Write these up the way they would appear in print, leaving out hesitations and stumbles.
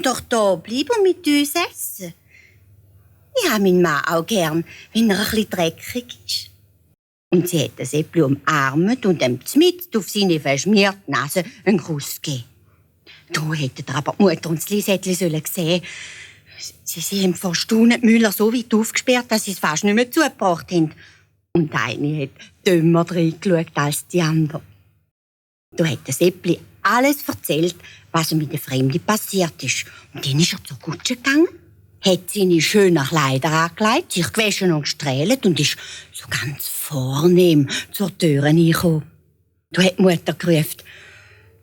müssen doch da bleiben und mit uns essen. Ich habe meinen Mann auch gern, wenn er ein bisschen dreckig ist. Und sie hat das Äppli umarmt und ihm mitten auf seine verschmierte Nase einen Kuss gegeben. Da hätten aber die Mutter und das Lisettli sehen sollen. Sie haben vor Stunden Müller so weit aufgesperrt, dass sie es fast nicht mehr zugebracht haben. Und eine hat dümmer reingeschaut als die andere. Da hat das Äppli alles erzählt, was ihm mit der Fremden passiert ist. Und dann ist er zur Kutsche gegangen, hat seine schönen Kleider angelegt, sich gewaschen und gestrählt und ist so ganz vornehm zur Tür reingekommen. Da hat die Mutter gerufen: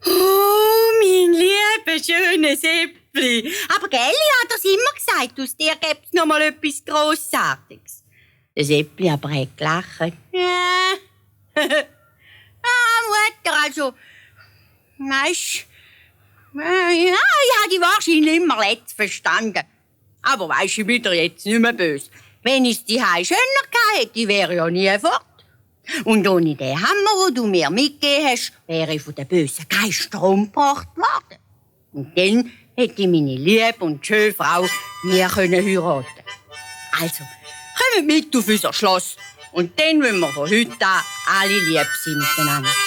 «Oh, mein liebes, schönes Äppli! Aber gell, ich habe das immer gesagt, aus dir gibt's noch mal etwas Grossartiges.» Das Äppli aber hat gelacht. «Ja, Mutter, also, weisst, ja, ich habe dich wahrscheinlich immer letzt verstanden. Aber weisst, ich bin dir jetzt nicht mehr böse. Wenn ich es zu Hause schöner gehabt hätte, ich wäre ja nie fort. Und ohne den Hammer, den du mir mitgegeben hast, wäre ich von den bösen Geistern umgebracht worden. Und dann hätte meine liebe und schöne Frau mir heiraten. Also, kommt mit auf unser Schloss. Und dann wollen wir von heute an alle lieb sein miteinander.»